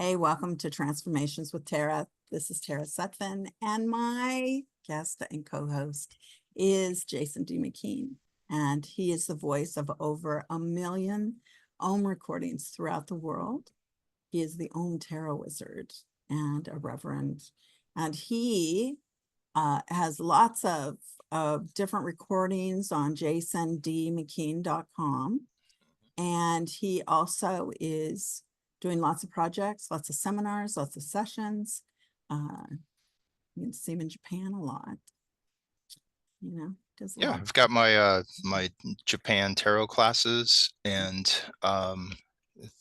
Hey, welcome to Transformations with Tara. This is Tara Sutphen, and my guest and co-host is Jason D. McKean, and he is the voice of over 1 million Om recordings throughout the world. He is the Om Tarot Wizard and a reverend, and he has lots of different recordings on jasondmckean.com, and he also is doing lots of projects, lots of seminars, lots of sessions. You can see him in Japan a lot. Does a Yeah, lot. I've got my Japan tarot classes, and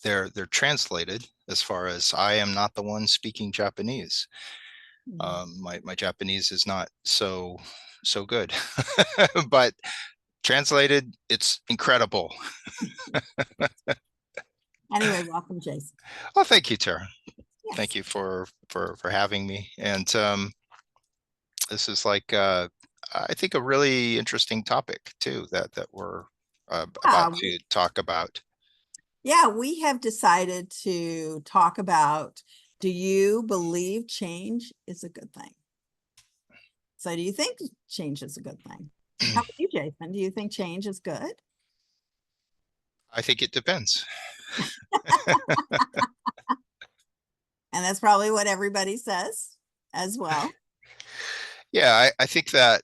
they're translated. As far as I am not the one speaking Japanese. My Japanese is not so good, but translated, it's incredible. Anyway, welcome, Jason. Well, thank you, Tara. Yes. Thank you for having me. And this is like I think a really interesting topic too that we're about to talk about. Yeah, we have decided to talk about, do you believe change is a good thing? So do you think change is a good thing? How about you, Jason? Do you think change is good? I think it depends. And that's probably what everybody says as well. Yeah, I think that,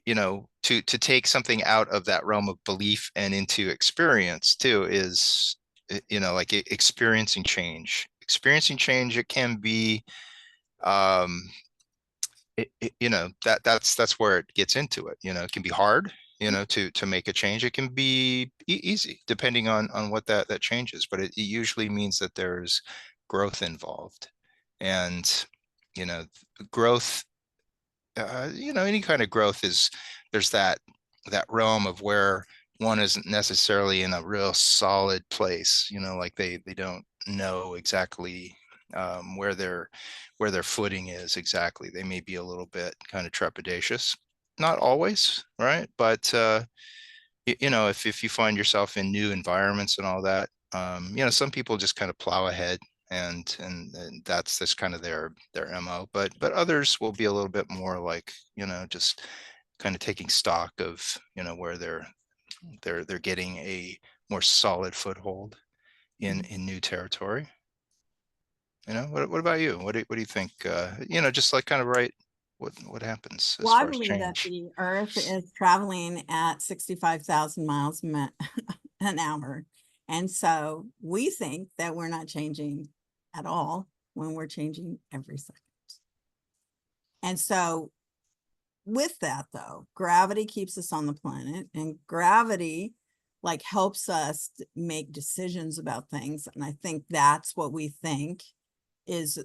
you know, to take something out of that realm of belief and into experience too is, you know, like experiencing change. Experiencing change, it can be, you know, that's where it gets into it. You know, it can be hard, you know, to make a change. It can be easy depending on what that change is, but it usually means that there's growth involved. And, you know, growth, you know, any kind of growth is, there's that realm of where one isn't necessarily in a real solid place, you know, like they don't know exactly where their footing is exactly. They may be a little bit kind of trepidatious, not always, right? But you know, if you find yourself in new environments and all that, you know, some people just kind of plow ahead, and that's kind of their MO. But others will be a little bit more like, you know, just kind of taking stock of, you know, where they're getting a more solid foothold in new territory. You know, what about you? What do you think? You know, just like kind of right, what happens as Well, I far as believe that change? the Earth is traveling at 65,000 miles an hour. And so we think that we're not changing at all when we're changing every second. And so with that, though, gravity keeps us on the planet, and gravity like helps us make decisions about things. And I think that's what we think is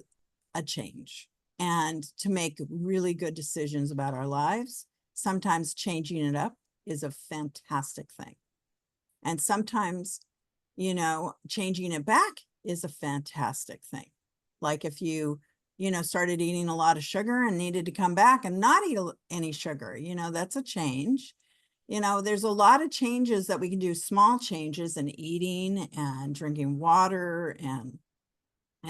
a change. And to make really good decisions about our lives, sometimes changing it up is a fantastic thing. And sometimes, you know, changing it back is a fantastic thing. Like if you started eating a lot of sugar and needed to come back and not eat any sugar, you know, that's a change. You know, there's a lot of changes that we can do, small changes in eating and drinking water and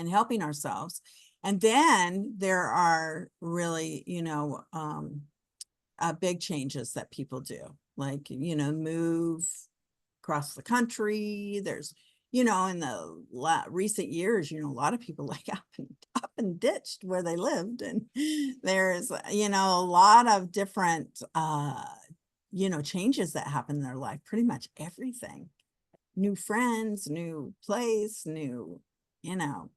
helping ourselves. And then there are really, big changes that people do, like, you know, move across the country. There's, you know, in the recent years, you know, a lot of people like up and ditched where they lived. And there's, you know, a lot of different, changes that happen in their life, pretty much everything. New friends, new place, new, you know,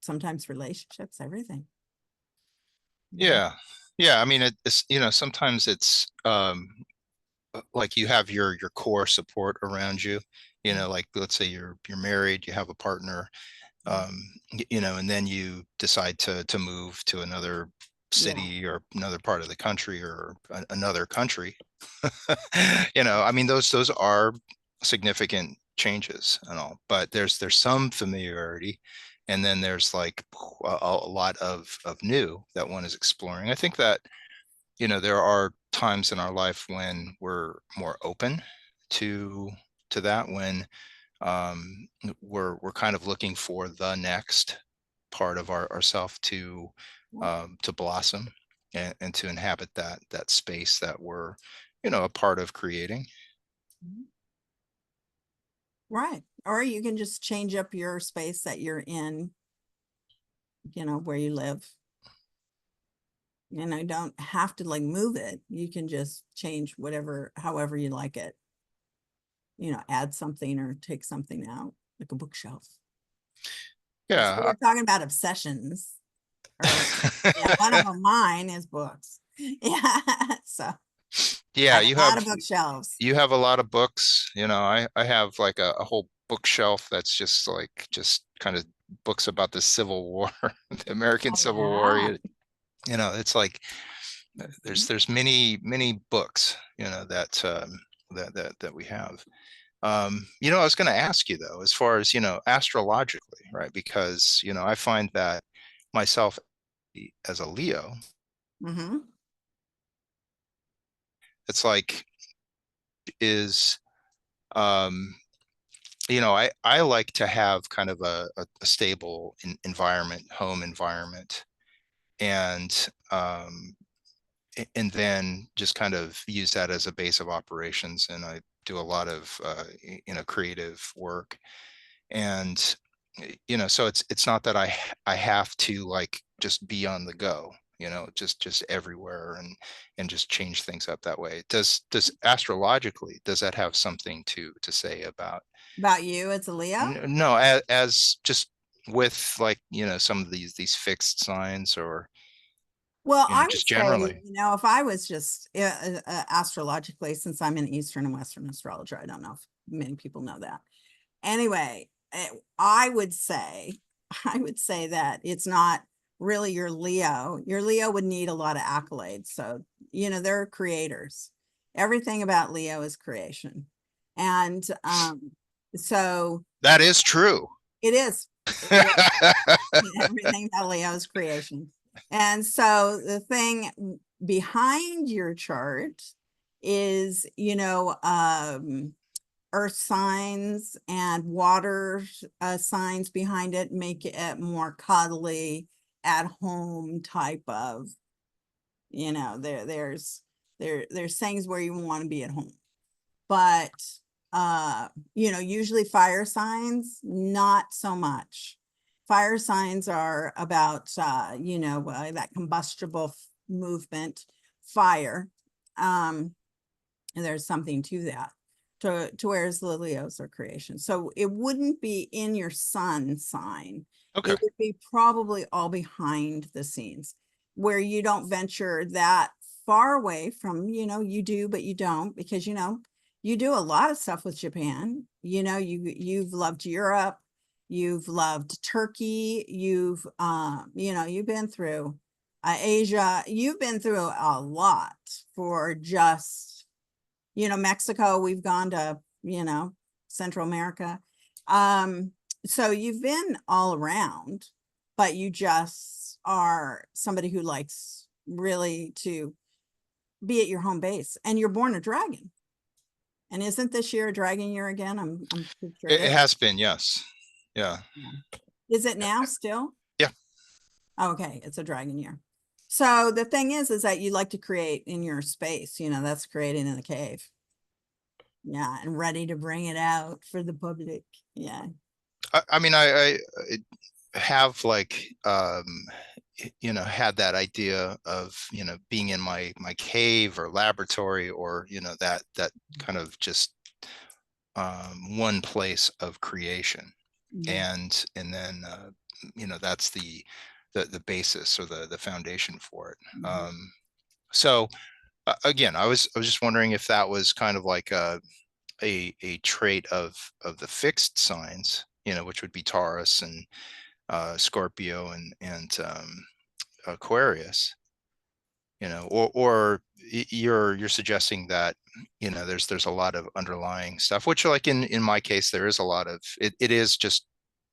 sometimes relationships, everything. Yeah. Yeah. I mean, it's, you know, sometimes it's like you have your core support around you, you know, like let's say you're married, you have a partner, you know, and then you decide to move to another city or another part of the country or another country. You know, I mean, those are significant changes and all, but there's some familiarity, and then there's like a lot of new that one is exploring. I think that, you know, there are times in our life when we're more open to that, when um, we're kind of looking for the next part of ourself to blossom and to inhabit that space that we're, a part of creating. Mhm. Right. Or you can just change up your space that you're in, where you live. Don't have to like move it. You can just change whatever, however you like it. Add something or take something out, like a bookshelf. So Yeah. we're talking about obsessions. Or yeah, one of them, mine is books. Yeah. So I Yeah, have a lot of bookshelves. you have a lot of books. I have like a whole bookshelf that's just kind of books about the Civil War, the American Oh Civil War. yeah. It's like Mhm. there's many books, that we have. I was going to ask you though, as far as, astrologically, right? Because, I find that myself as a Leo, Mhm. it's like is um I like to have kind of a stable environment, home environment, and and then just kind of use that as a base of operations. And I do a lot of creative work, and so it's not that I have to like just be on the go, just everywhere, and just change things up that way. Does astrologically, does that have something to say about? About you, it's a Leo. No, as just with like, some of these fixed signs, or, Well, I would just say, generally. if I was just astrologically, since I'm an Eastern and Western astrologer, I don't know if many people know that. Anyway, I would say, I would say that it's not really your Leo. Your Leo would need a lot of accolades. So, they're creators. Everything about Leo is creation. And so That is true. it is. Everything about Leo is creation. And so the thing behind your chart is, earth signs and water signs behind it make it more cuddly, at home type of, there's things where you want to be at home. But usually fire signs, not so much. Fire signs are about that combustible movement, fire. And there's something to that. To whereas the Leos are creation. So it wouldn't be in your sun sign. Okay. It would be probably all behind the scenes, where you don't venture that far away from, you do, but you don't, because you do a lot of stuff with Japan. You've loved Europe, you've loved Turkey, you've been through Asia, you've been through a lot for just, Mexico, we've gone to, Central America. Um, so you've been all around, but you just are somebody who likes really to be at your home base, and you're born a dragon. And isn't this year a dragon year again? I'm pretty sure it It is. has been, yes. Yeah. Yeah. Is it now still? Yeah. Okay, it's a dragon year. So the thing is that you like to create in your space, that's creating in the cave. Yeah, and ready to bring it out for the public. Yeah. I mean, I have like, had that idea of, being in my cave or laboratory, or, that kind of just one place of creation. Mhm. And then, that's the basis, or the foundation for it. Mhm. So again, I was just wondering if that was kind of like a trait of the fixed signs, which would be Taurus and Scorpio and Aquarius, or you're suggesting that, there's a lot of underlying stuff, which, like in my case, there is a lot of it is just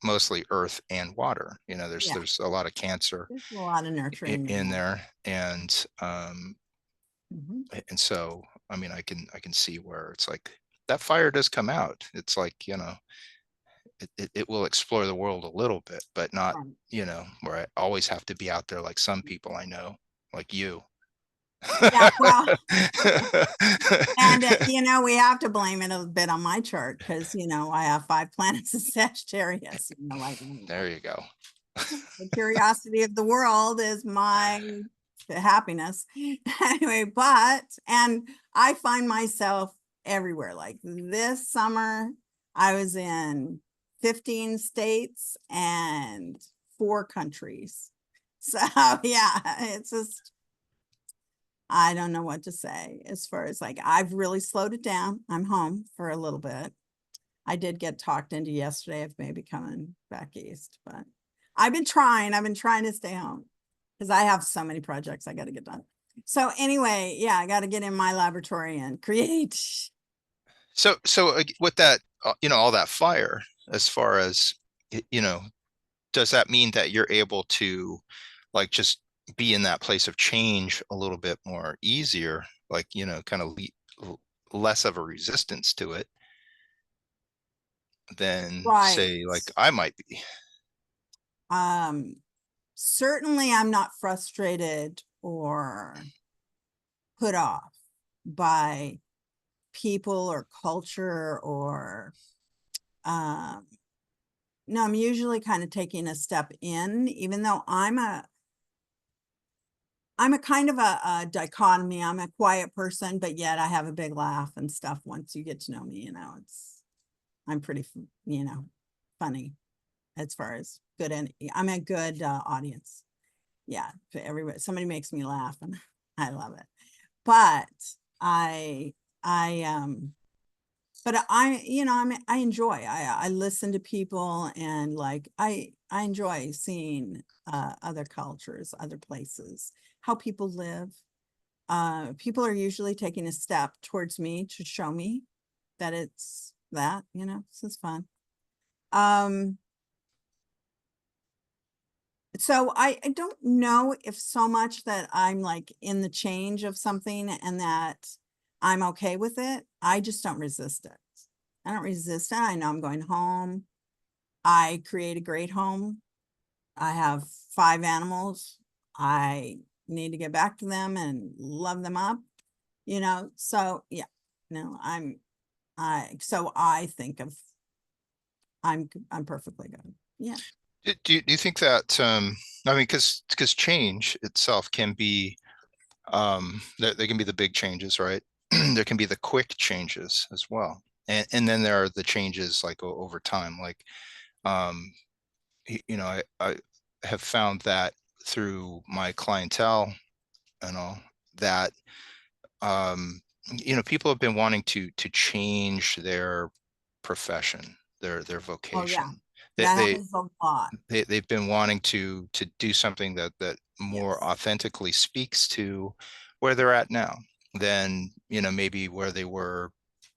mostly earth and water. There's Yeah, there's a lot of Cancer there's a lot of nurturing in in that. there, Mhm. and so, I mean, I can see where it's like that fire does come out. It's like, it will explore the world a little bit, but not, Right. where I always have to be out there like some people I know, like you. Yeah, well, and we have to blame it a bit on my chart because I have 5 planets in Sagittarius. Like There you go. the curiosity of the world is my happiness. Anyway, and I find myself everywhere. Like this summer, I was in 15 states and 4 countries. So yeah, it's just, I don't know what to say as far as like, I've really slowed it down. I'm home for a little bit. I did get talked into yesterday of maybe coming back east, but I've been trying to stay home because I have so many projects I got to get done. So anyway, yeah, I got to get in my laboratory and create. So with that, all that fire, as far as, does that mean that you're able to like just be in that place of change a little bit more easier, like, kind of less of a resistance to it than Right. say like I might be? Um, Certainly I'm not frustrated or put off by people or culture or um no, I'm usually kind of taking a step in, even though I'm a kind of a dichotomy. I'm a quiet person, but yet I have a big laugh and stuff. Once you get to know me, I'm pretty, funny as far as good. And I'm a good audience. Yeah. For everybody, somebody makes me laugh and I love it. But I, I, but I enjoy, I listen to people and like, I enjoy seeing other cultures, other places, how people live. People are usually taking a step towards me to show me that it's that, this is fun. Um, so I don't know if so much that I'm like in the change of something and that I'm okay with it. I just don't resist it. I don't resist it. I know I'm going home. I create a great home. I have 5 animals. I need to get back to them and love them up, so yeah, no, so I think of, I'm perfectly good. Yeah. Do you think that, I mean, because change itself can be, there can be the big changes, right? There can be the quick changes as well, and then there are the changes like over time, like, um I have found that through my clientele and all that, people have been wanting to change their profession, their Oh yeah, vocation. They that they happens a lot. they've been wanting to do something that more Yes. authentically speaks to where they're at now than, maybe where they were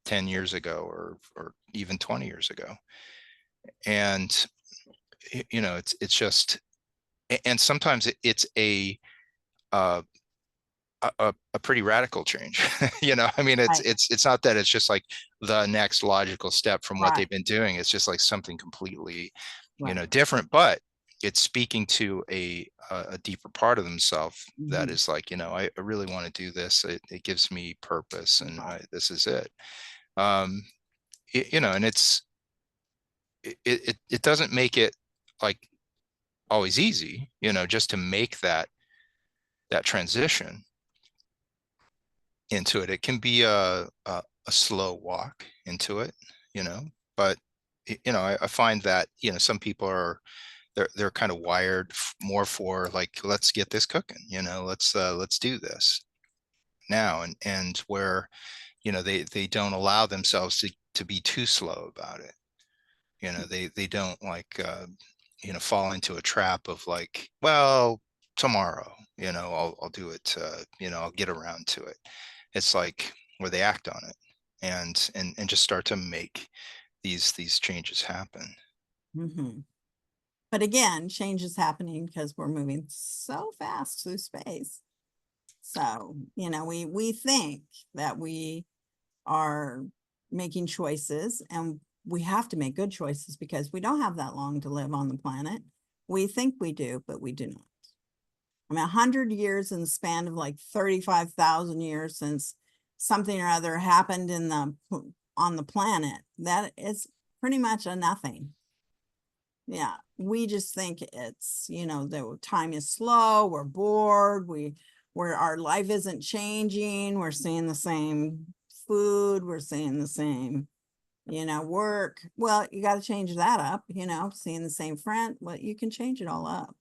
10 years ago or even 20 years ago. And it's just, and sometimes it's uh, a pretty radical change. I mean, it's Right. it's not that it's just like the next logical step from what they've Right. been doing. It's just like something completely, Right. different, but it's speaking to a deeper part of themselves that Mhm. is like, I really want to do this. It gives me purpose, and Right. this is it. Um, and it doesn't make it like always easy, just to make that transition into it. It can be a slow walk into it, but I find that, some people they're kind of wired more for like, let's get this cooking, let's do this now, and where, they don't allow themselves to be too slow about it. They don't like, fall into a trap of like, well, tomorrow, I'll do it, I'll get around to it. It's like where they act on it, and just start to make these changes happen. Mhm. But again, change is happening because we're moving so fast through space. So, we think that we are making choices and we have to make good choices because we don't have that long to live on the planet. We think we do, but we do not. I mean, 100 years in the span of like 35,000 years since something or other happened on the planet, that is pretty much a nothing. Yeah, we just think it's, the time is slow, we're bored, our life isn't changing, we're seeing the same food, we're seeing the same, work. Well, you got to change that up, seeing the same friend. Well, you can change it all up.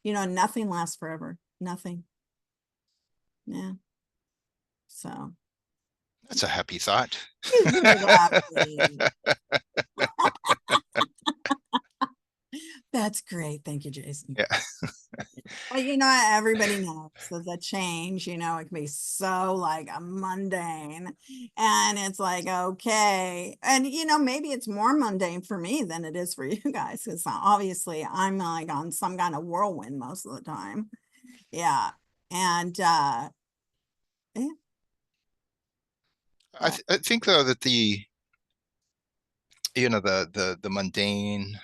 Nothing lasts forever. Nothing. Yeah. So That's a happy thought. isn't it happy? That's great. Thank you, Jason. Yeah. But everybody knows that the change, it can be so like a mundane, and it's like, okay. And maybe it's more mundane for me than it is for you guys, because obviously I'm like on some kind of whirlwind most of the time. Yeah. And yeah, I think though that the mundane,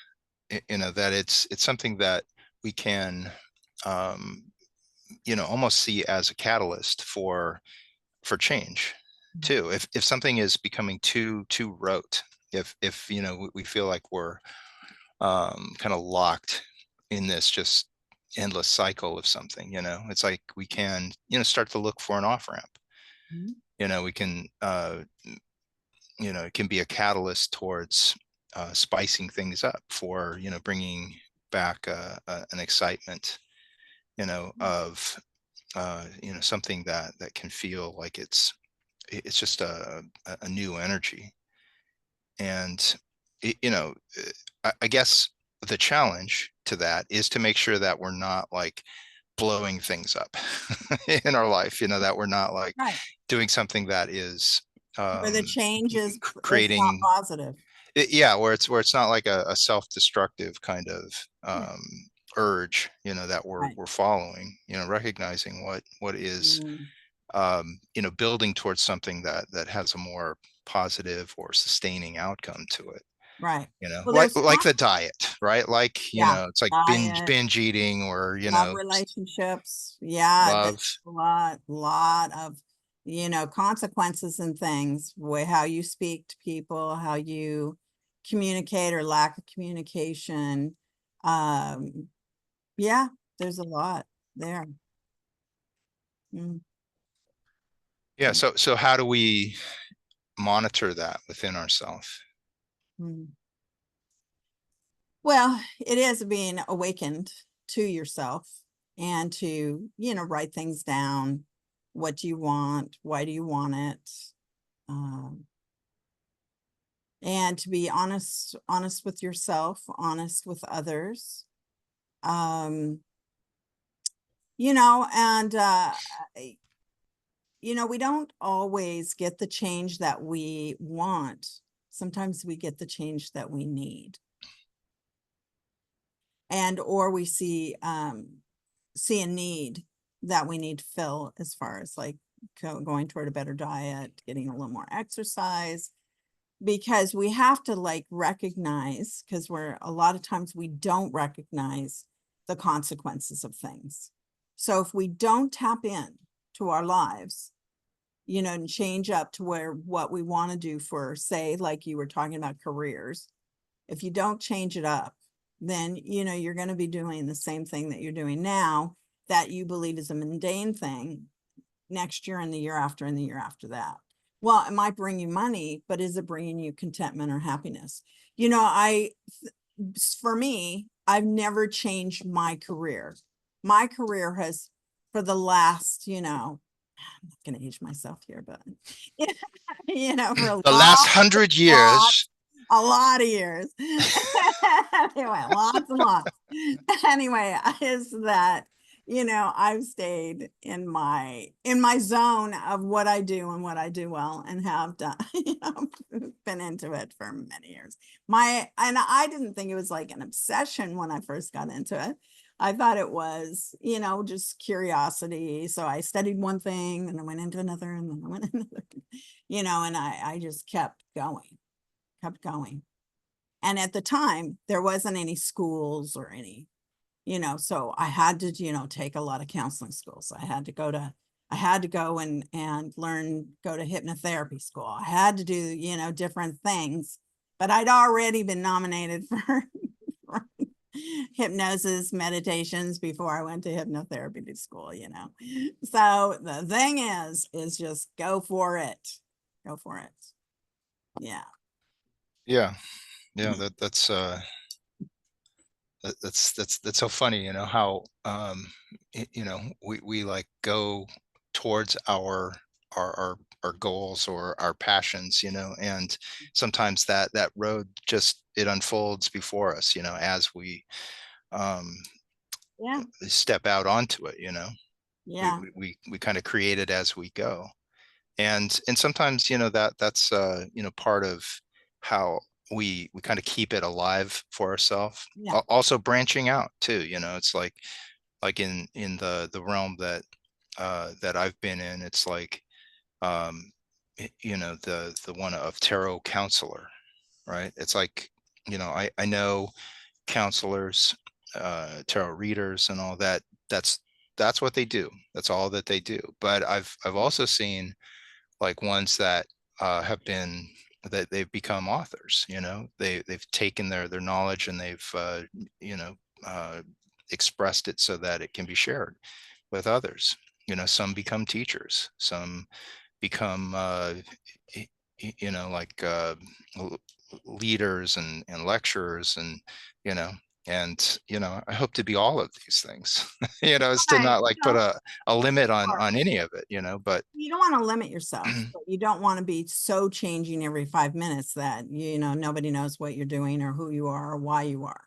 that it's something that we can, almost see as a catalyst for change too. If something is becoming too rote, if we feel like we're kind of locked in this just endless cycle of something, it's like we can, start to look for an off ramp. Mhm. We can, it can be a catalyst towards spicing things up, for, bringing back an excitement, of, something that can feel like it's just a new energy. And, I guess the challenge to that is to make sure that we're not like blowing things up in our life, that we're not like Right. doing something that is Where the change is not creating, positive. yeah, where it's not like a self-destructive kind of Yeah. urge, that Right. we're following, recognizing what is, Mm, building towards something that has a more positive or sustaining outcome to it. right. Well, Like there's the diet, right? Like, yeah, it's like diet, binge eating, or, love relationships. Yeah, there's love. a lot of, consequences and things, way how you speak to people, how you communicate or lack of communication. Um, yeah, there's a lot there. Mm, Yeah. So how do we monitor that within ourselves? mm. Well, it is being awakened to yourself and to, write things down. What do you want? Why do you want it? Um, and to be honest with yourself, honest with others. Um, and we don't always get the change that we want. Sometimes we get the change that we need. And or we see a need that we need to fill, as far as like going toward a better diet, getting a little more exercise, because we have to like recognize, because we're a lot of times we don't recognize the consequences of things. So if we don't tap in to our lives, and change up to where what we want to do for, say, like you were talking about careers, if you don't change it up, then you're going to be doing the same thing that you're doing now, that you believe is a mundane thing, next year and the year after and the year after that. Well, it might bring you money, but is it bringing you contentment or happiness? For me, I've never changed my career. My career has, for the last, I'm not going to age myself here, but for The last 100 years. a lot of years. Anyway, lots and lots. Anyway, is that, I've stayed in my zone of what I do and what I do well, and have done, been into it for many years. And I didn't think it was like an obsession when I first got into it. I thought it was, just curiosity. So I studied one thing and I went into another, and then I went into another, and I just kept going. And at the time, there wasn't any schools or any, so I had to, take a lot of counseling schools. I had to go and learn, go to hypnotherapy school. I had to do, different things, but I'd already been nominated for hypnosis meditations before I went to hypnotherapy school. So the thing is just go for it. Go for it. Yeah. Yeah. Yeah. That's so funny, how, we like go towards our goals or our passions, and sometimes that road just, it unfolds before us, as we um Yeah. step out onto it, we Yeah. we kind of create it as we go. And sometimes, that's part of how we kind of keep it alive for ourselves. Yeah. Also branching out too, it's like in the realm that I've been in, it's like, um the one of tarot counselor, right? It's like, I know counselors, tarot readers and all that. That's what they do. That's all that they do. But I've also seen like ones that have been, that they've become authors. They've taken their knowledge and they've you know uh, expressed it so that it can be shared with others. Some become teachers, some become like leaders and lecturers, and you know I hope to be all of these things. Is to Right. not like put a limit on Sure. any of it, but You don't want to limit yourself, but you don't want to be so changing every 5 minutes that, nobody knows what you're doing or who you are or why you are,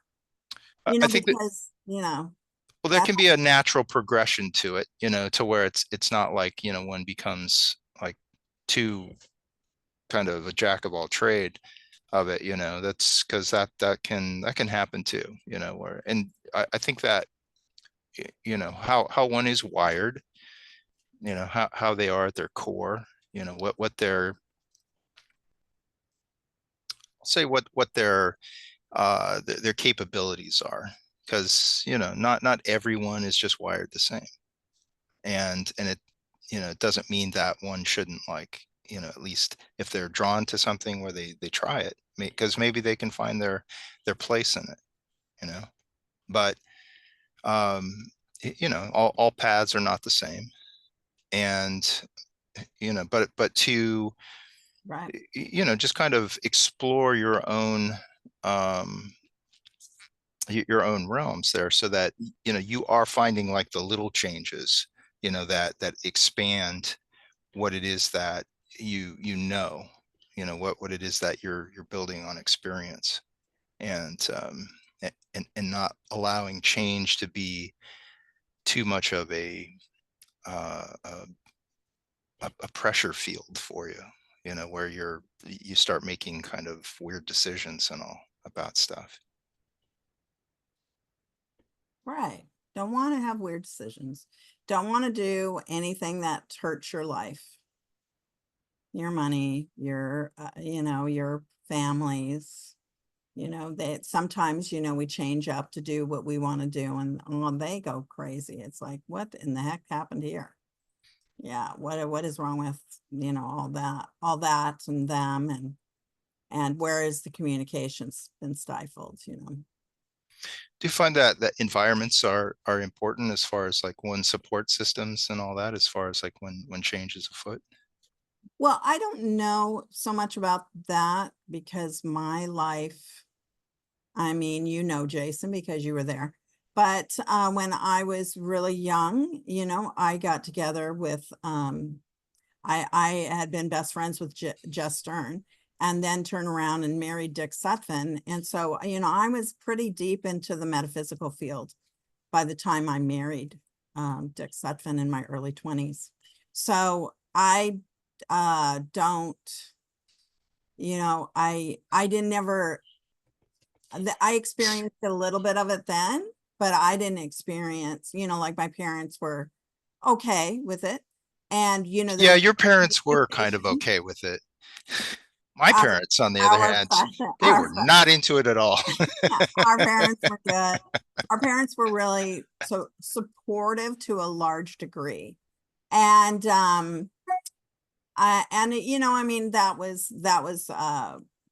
I think that, because, well, there that, can be a natural progression to it, to where it's not like, one becomes like too kind of a jack of all trade of it. That's because that can happen too, where, and I think that, how one is wired, how they are at their core, what their, say what their capabilities are, because not everyone is just wired the same. And it, it doesn't mean that one shouldn't, like, at least if they're drawn to something where they try it, because maybe they can find their place in it, you know but all paths are not the same. And but to, right, just kind of explore um your own realms there, so that you are finding like the little changes, that expand what it is that what it is that you're building on experience. And not allowing change to be too much of uh, a a pressure field for you, where you start making kind of weird decisions and all about stuff. right. Don't want to have weird decisions. Don't want to do anything that hurts your life, your money, your families. That sometimes, we change up to do what we want to do, and they go crazy. It's like, what in the heck happened here? Yeah, what is wrong with, all that and them, and where is the communication's been stifled? Do you find that environments are important as far as like one support systems and all that, as far as like when change is afoot? Well, I don't know so much about that because my life, I mean, Jason, because you were there. But when I was really young, I got together with, I had been best friends with Jess Stern, and then turned around and married Dick Sutphen. And so, I was pretty deep into the metaphysical field by the time I married Dick Sutphen in my early 20s. So I don't, I didn't never, I experienced a little bit of it then, but I didn't experience, like my parents were okay with it. And, Yeah, there's your parents were kind of communication. okay with it. My our, parents, on the other hand, they our were not into it at all. yeah, our parents were good. Our parents were really so supportive to a large degree. And I mean, that was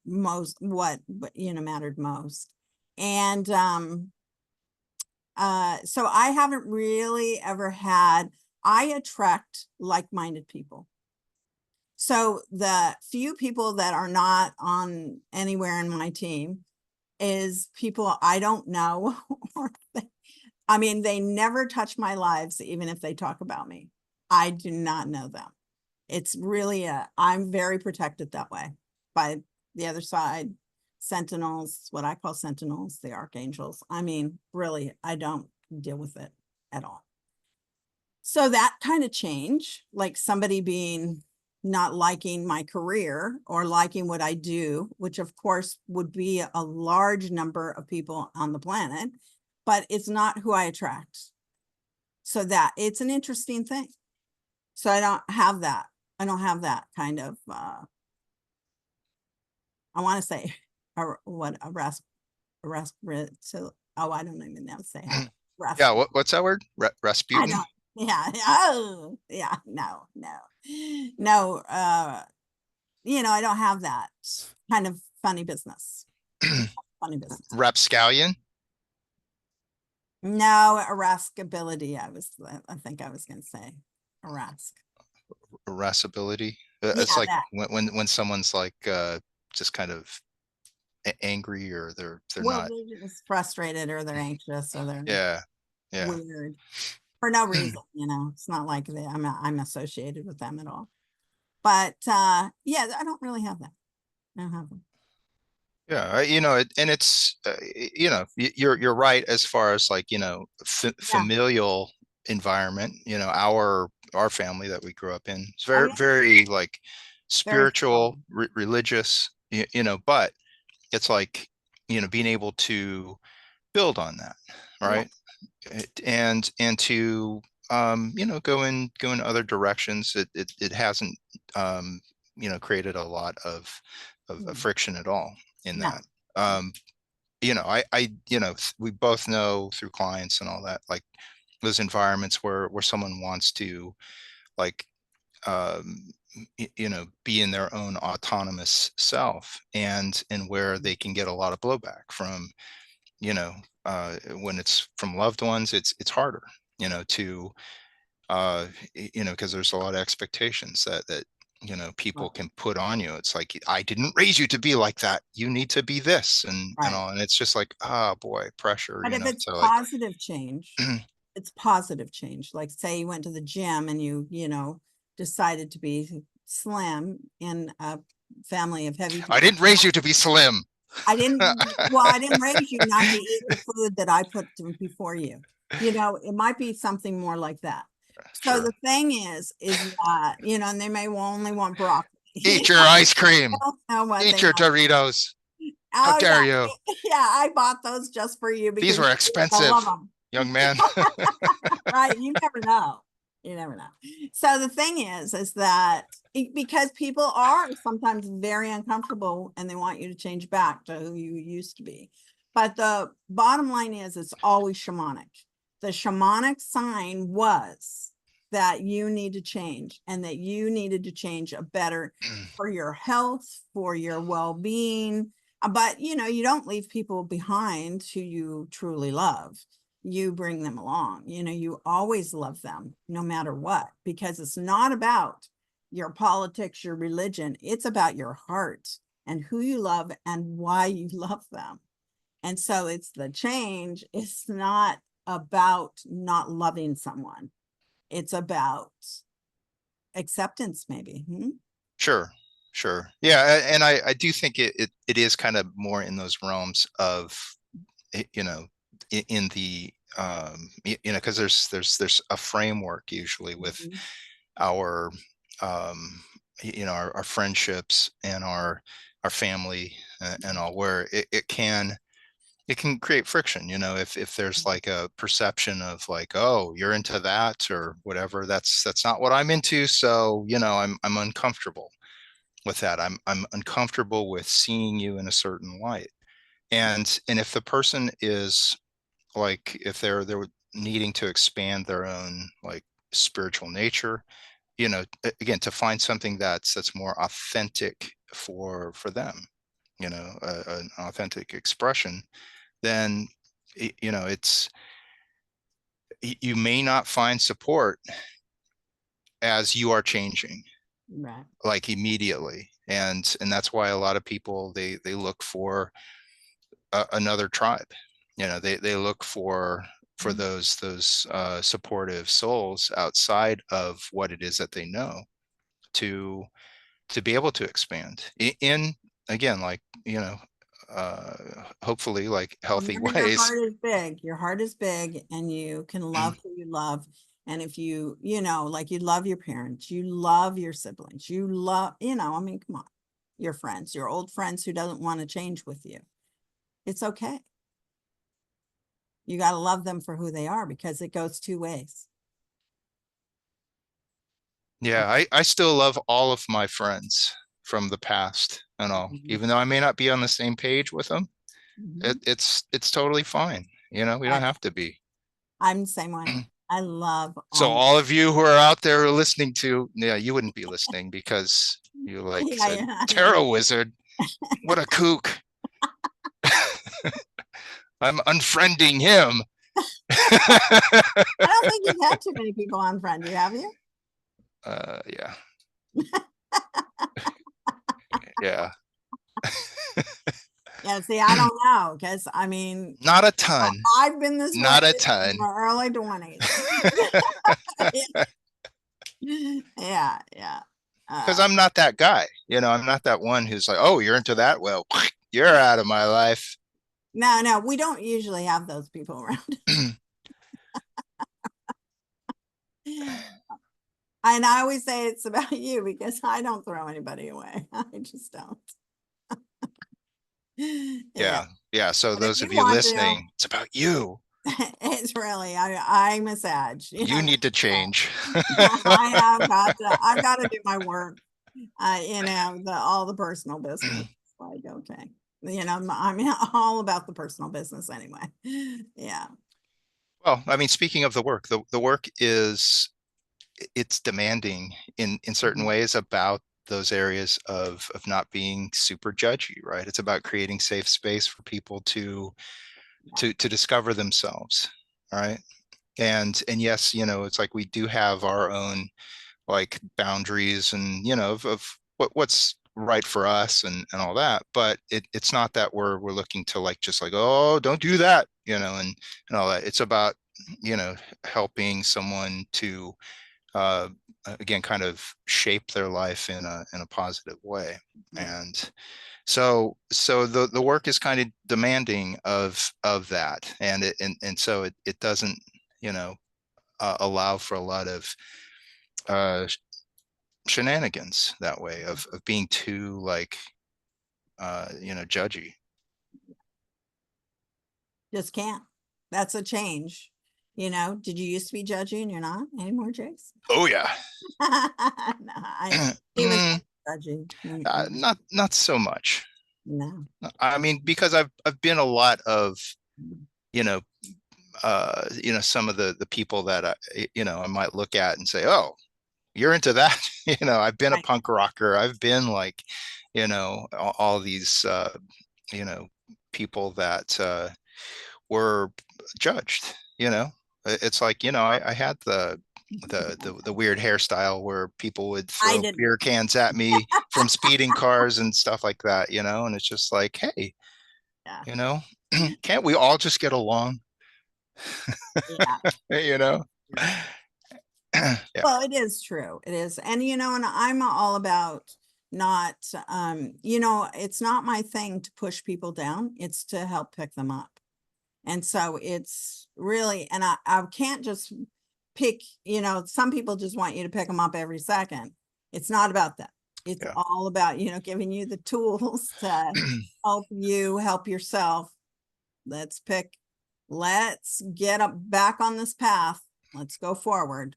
most what mattered most. And so I haven't really ever had, I attract like-minded people. So the few people that are not on anywhere in my team is people I don't know. I mean, they never touch my lives, even if they talk about me. I do not know them. It's really I'm very protected that way by the other side. Sentinels, what I call sentinels, the archangels. I mean, really, I don't deal with it at all. So that kind of change, like somebody being not liking my career or liking what I do, which of course would be a large number of people on the planet, but it's not who I attract. So that it's an interesting thing. So I don't have that. I don't have that kind of, I want to say, so, oh, I don't even know how to say how. Yeah, what's that word? I Rasputin? don't, yeah. Oh, yeah. No, no, no. I don't have that kind of funny business. Funny business. Rapscallion? No, irascibility. I think I was going to say irasc. Irascibility? It's Yeah, like that. when someone's like just kind of angry, or they're Well, not. they're just frustrated or they're anxious or they're Yeah, yeah. weird for no reason. It's not like I'm associated with them at all. But yeah, I don't really have that. I don't have them. Yeah, and it's you're right as far as like Yeah. familial environment. Our family that we grew up in is Oh very yeah. very like Very spiritual, strong. religious. But it's like being able to build on that, Yeah. right? And to go in other directions. It hasn't created a lot of Mm. friction at all in No. that. um we both know through clients and all that, like those environments where someone wants to like um be in their own autonomous self, and where they can get a lot of blowback from you know when it's from loved ones. It's harder to because there's a lot of expectations that people Right. can put on you. It's like, I didn't raise you to be like that, you need to be this, and Right. all, and it's just like, oh boy, pressure, But if it's to like positive change, it's positive change. Like say you went to the gym and you decided to be slim in a family of heavy I people. didn't raise you to be slim. I didn't raise you not to eat the food that I put before you. It might be something more like that. So Sure. the thing is that, and they may only want broccoli. Eat your ice cream, I don't know what eat they your want. Doritos. How Oh dare you? yeah. Yeah, I bought those just for you These because were I love expensive, them. young man. Right. You never know. You never know. So the thing is that because people are sometimes very uncomfortable and they want you to change back to who you used to be. But the bottom line is it's always shamanic. The shamanic sign was that you need to change and that you needed to change a better for your health, for your well-being. But you don't leave people behind who you truly love. You bring them along. You always love them no matter what, because it's not about your politics, your religion. It's about your heart and who you love and why you love them. And so it's the change. It's not about not loving someone. It's about acceptance, maybe. Sure, sure. Yeah, and I do think it is kind of more in those realms of you know in the because there's a framework usually with Mhm. our our friendships and our family, and all, where it can create friction, if there's like a perception of like, oh, you're into that or whatever. That's not what I'm into, so I'm uncomfortable. with that. I'm uncomfortable with seeing you in a certain light. And if the person is like, if they're needing to expand their own like spiritual nature, again, to find something that's more authentic for them, an authentic expression, then it's, you may not find support as you are changing, Right. like immediately. And that's why a lot of people, they look for another tribe. They look for those supportive souls outside of what it is that they know, to be able to expand in, again, like, hopefully like healthy Remember, your ways. heart is big. Your heart is big, and you can love who you love. And if like you love your parents, you love your siblings, you love, I mean, come on, your friends, your old friends who doesn't want to change with you. It's okay. You got to love them for who they are, because it goes two ways. Yeah, I still love all of my friends from the past and all, Mhm. even though I may not be on the same page with them. Mhm. It's totally fine. We don't Right. have to be. I'm the same way. I love So all. all of you who are out there listening to, yeah, you wouldn't be listening because you like Yeah, said, yeah, yeah. tarot wizard, what a kook. I'm unfriending him. I don't think you've had too many people on friend you, have you? Yeah. Yeah. Yeah, see, I don't know, because I mean, Not a ton. I've been this way Not a in ton. my early 20s. Yeah, yeah. Because Uh, I'm not that guy. I'm not that one who's like, oh, you're into that. Well, you're out of my life. no, no, we don't usually have those people around. And I always say it's about you, because I don't throw anybody away. I just don't. Yeah. Yeah. Yeah. So But if those you of you want to, listening, it's about you. it's really, I massage, You need to change. I have got to, I've got to do my work, all the personal business. Like, okay. I'm all about the personal business anyway. Yeah. Well, I mean, speaking of the work, the work is, it's demanding in certain Mhm. ways about those areas of not being super judgy, right? It's about creating safe space for people to discover themselves, right? And yes, it's like we do have our own like boundaries and of what's right for us and all that, but it's not that we're looking to like just like, oh, don't do that, and all that. It's about helping someone to uh again kind of shape their life in a positive way. Right. And so the work is kind of demanding of that, and so it doesn't you know allow for a lot of uh shenanigans that way of being too like judgy. Just can't. That's a change. Did you used to be judgy and you're not anymore, Jace? Oh yeah. No, he was Mm, judgy. Mm-mm. not so much. No. I mean, because I've been a lot of you know some of the people that I might look at and say, oh, you're into that. I've been a Right. punk rocker. I've been like all these you know people that were judged. It's like, I had the weird hairstyle where people would I throw didn't. beer cans at me from speeding cars and stuff like that, and it's just like, hey, Yeah. you know can't we all just get along? Yeah. you know yeah. Well, it is true. It is. And I'm all about not, it's not my thing to push people down. It's to help pick them up. And so it's really, and I can't just pick, some people just want you to pick them up every second. It's not about that. It's Yeah. all about, giving you the tools to help you help yourself. Let's get up back on this path. Let's go forward.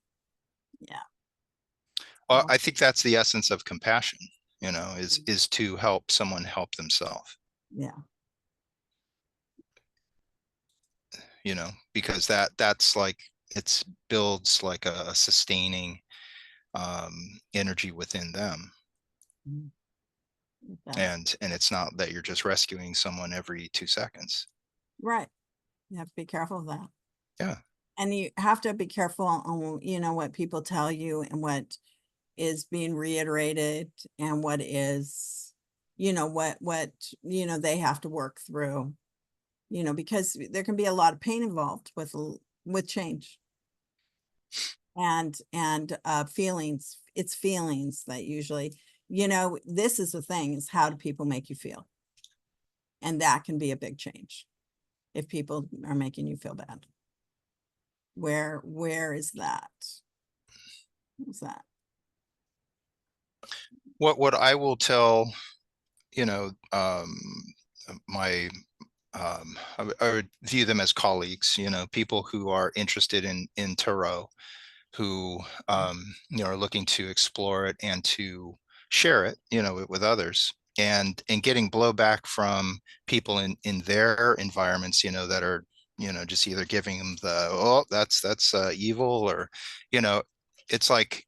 Yeah. Well, I think that's the essence of compassion. is to help someone help themselves, Yeah. because that's like, it's builds like a sustaining energy within them. Mhm. It does. And it's not that you're just rescuing someone every 2 seconds. Right. You have to be careful of that. Yeah. And you have to be careful on, what people tell you and what is being reiterated and what is, they have to work through, because there can be a lot of pain involved with change and feelings. It's feelings that usually, this is the thing, is how do people make you feel? And that can be a big change if people are making you feel bad. Where is that? What's that? What I will tell, my I would view them as colleagues, people who are interested in tarot, who are looking to explore it and to share it, with others, and getting blowback from people in their environments, that are, just either giving them the, oh, that's evil, or, you know it's like,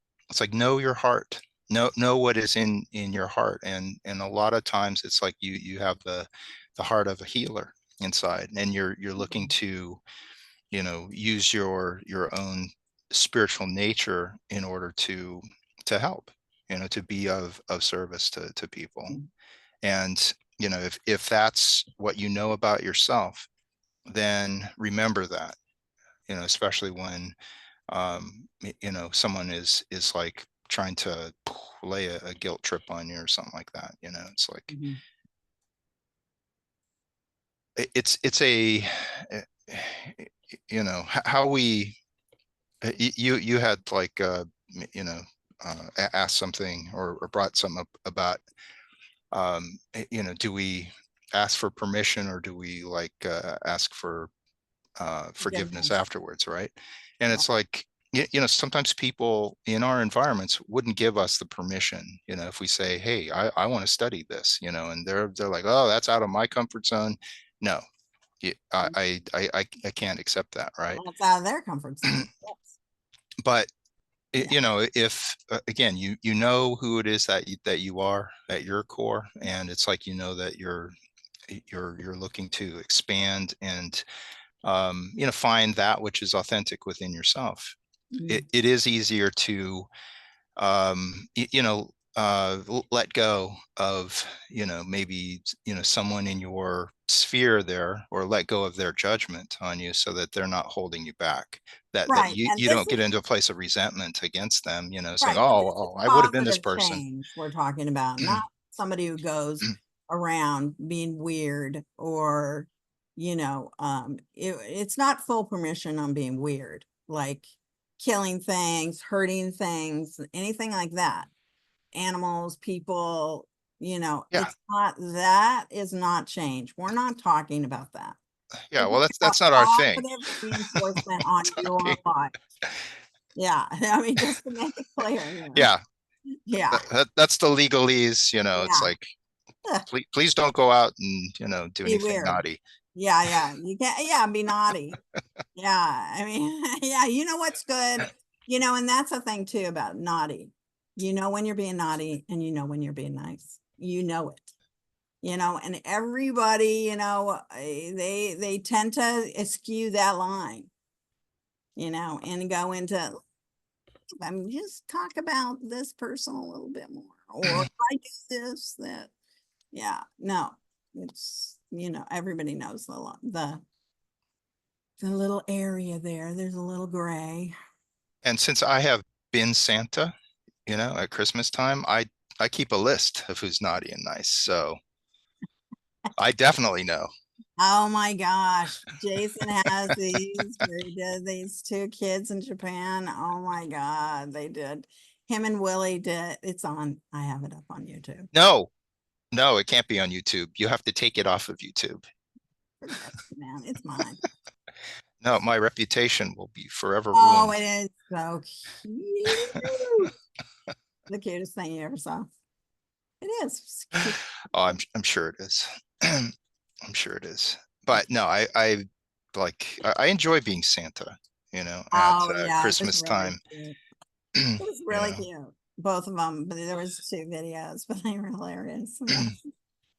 know your heart, know what is in your heart. And a lot of times it's like you have the heart of a healer inside, and you're looking to, use your own spiritual nature in order to help, to be of service to people. And if that's what you know about yourself, then remember that, especially when someone is like trying to lay a guilt trip on you or something like that. It's like, Mhm. it's a how we, you had like you know asked something, or brought something up about, do we ask for permission, or do we like ask for forgiveness Forgiveness. afterwards, right? And Right. it's like, sometimes people in our environments wouldn't give us the permission, if we say, hey, I want to study this, and they're like, oh, that's out of my comfort zone. No, I can't accept that, right? Well, it's out of their comfort zone. Yes. But Yeah. if again, you know who it is that you are at your core, and it's like, that you're looking to expand and find that which is authentic within yourself. Mm. It is easier to let go of, maybe, someone in your sphere there, or let go of their judgment on you, so that they're not holding you back, that Right. you And you this don't is get into a place of resentment against them, saying, right. But oh, this is well, I would have been this positive person. change we're talking about, not somebody who goes around being weird or, it's not full permission on being weird, like killing things, hurting things, anything like that. Animals, people, Yeah, that is not change. We're not talking about that. We're yeah, well, talking about that's not our thing. positive reinforcement on your Talking, life. Yeah. I mean, just to make it clear, yeah, Yeah. that's the legalese, it's Yeah. like, Ugh, please don't go out and, do be anything weird. naughty. Yeah. Yeah. You can't, yeah, be naughty. Yeah. I mean, yeah, you know what's good, and that's the thing too about naughty. You know when you're being naughty and you know when you're being nice. You know it. And everybody, they tend to eschew that line, and go into, just talk about this person a little bit more, or if I do this, that, yeah, no, it's, everybody knows the little area there. There's a little gray. And since I have been Santa, at Christmas time, I keep a list of who's naughty and nice. So I definitely know. Oh my gosh. Jason has these, where he did these two kids in Japan. Oh my God. They did. Him and Willie did. It's on. I have it up on YouTube. No, no, it can't be on YouTube. You have to take it off of YouTube. Forget it, man. It's mine. No, my reputation will be forever Oh, ruined. it is so cute. The cutest thing you ever saw. It is. It's cute. Oh, I'm sure it is. I'm sure it is. But no, I enjoy being Santa, at Oh yeah, it was Christmas really time. cute. You It was really know. cute. Both of them, but there was two videos, but they were hilarious. Yeah.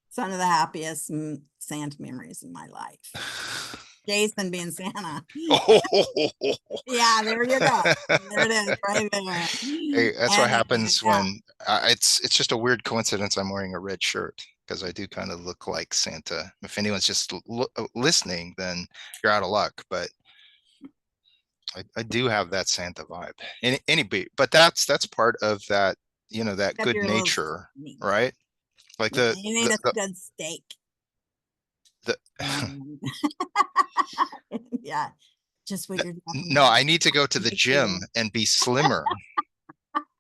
It's one of the happiest Santa memories in my life. Jason being Santa. Oh, Yeah, there you go. There it is, right there. hey, that's what And happens yeah, when it's just a weird coincidence. I'm wearing a red shirt because I do kind of look like Santa. If anyone's just listening, then you're out of luck. But I do have that Santa vibe. But that's part of that, that except good you're a little nature, skinny. right? Like Yeah, you need a good steak. the Um, yeah, just what you're talking no, about. I need to go to the Me gym too. and be slimmer.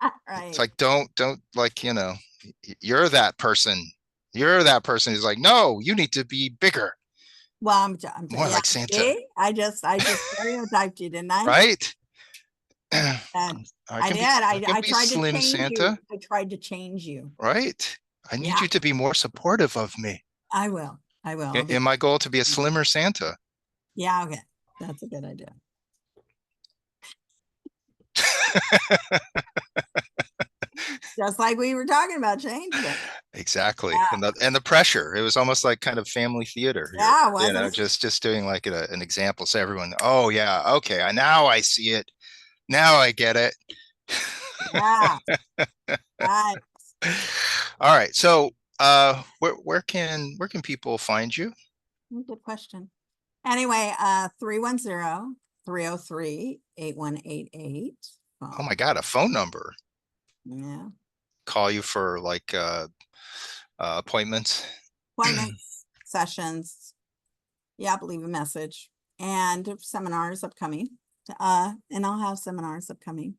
It's Right. like don't like, you're that person. You're that person who's like, no, you need to be bigger, Well, more yeah. like Santa, See, I just stereotyped you, didn't I? right? Uh, I I can did. be I can I be tried to slim change you. Santa, I tried to change you. right? I need Yeah, you to be more supportive of me. I will. I will. I'll be. In my goal to be a slimmer Santa. Yeah, okay. That's a good idea. Just like we were talking about changing it. Exactly. Yeah. And the pressure. It was almost like kind of family theater here, Yeah, wasn't it? just doing like an example. So everyone, oh yeah, okay, now I see it. Now I get it. Yeah. Right. All right. So where can people find you? Good question. Anyway, 310-303-8188. Oh my God, a phone number. Yeah. Call you for like appointments. Appointments, sessions. Yeah, leave a message. And seminars upcoming. And I'll have seminars upcoming.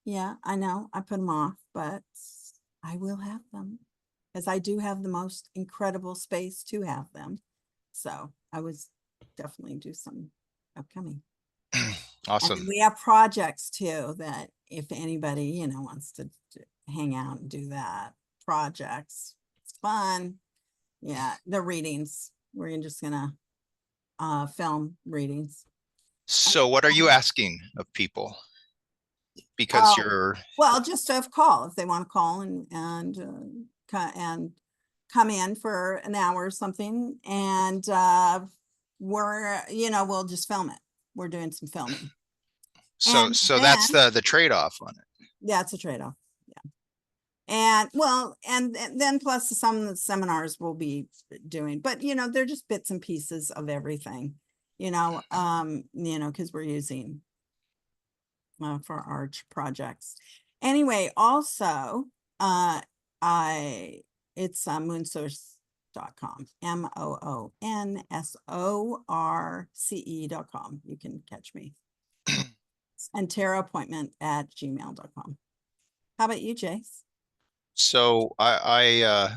Yeah, I know I put them off, but I will have them because I do have the most incredible space to have them. So I was definitely do some upcoming. And then Awesome. we have projects too that if anybody, wants to hang out and do that, projects, it's fun. Yeah, the readings. We're just gonna film readings. So what are you asking of people? Because Oh, you're well, just to call if they want to call and come in for an hour or something, and we'll just film it. We're doing some filming, and so that's then the trade-off on it. yeah, it's a trade-off. Yeah, and well, and then plus some of the seminars we'll be doing, but they're just bits and pieces of everything, because we're using for our projects. Anyway, also, I it's moonsource.com, moonsorce.com. You can catch me. And tarot appointment at gmail.com. How about you, Jace? So I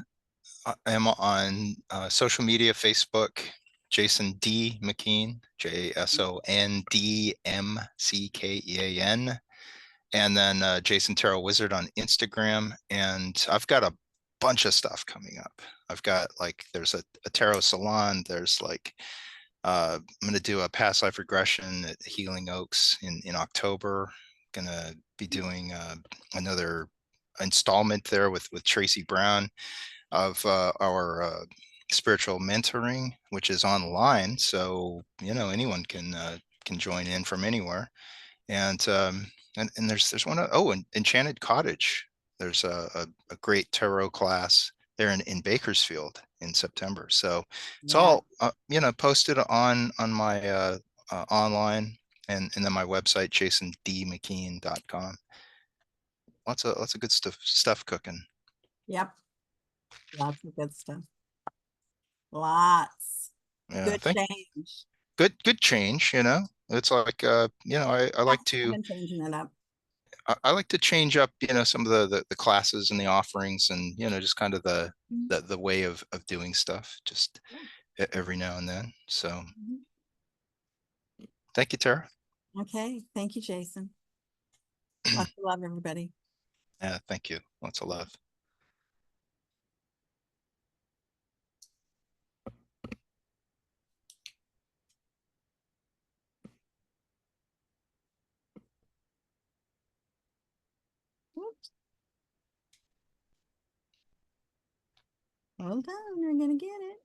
am on social media, Facebook, Jason D. McKean, JasonDMckean, and then Jason Tarot Wizard on Instagram. And I've got a bunch of stuff coming up. I've got like there's a tarot salon. There's like I'm gonna do a past life regression at Healing Oaks in October. Gonna be doing another installment there with Tracy Brown of our spiritual mentoring, which is online. So anyone can join in from anywhere. And there's one Enchanted Cottage. There's a great tarot class there in Bakersfield in September. So it's Yeah. all posted on my online and then my website jasondmckean.com. Lots of good stuff cooking. Yep. Lots of good stuff. Lots. Yeah, Good I think change. good change. It's like I Yeah, like I've to been changing it up. I like to change up some of the classes and the offerings and just kind of Mhm. the way of doing stuff just Yeah. every now and then. So Mhm. thank you, Tara. Okay. Thank you, Jason. Lots of love, everybody. Yeah, thank you. Lots of love. Hold on, we're gonna get it.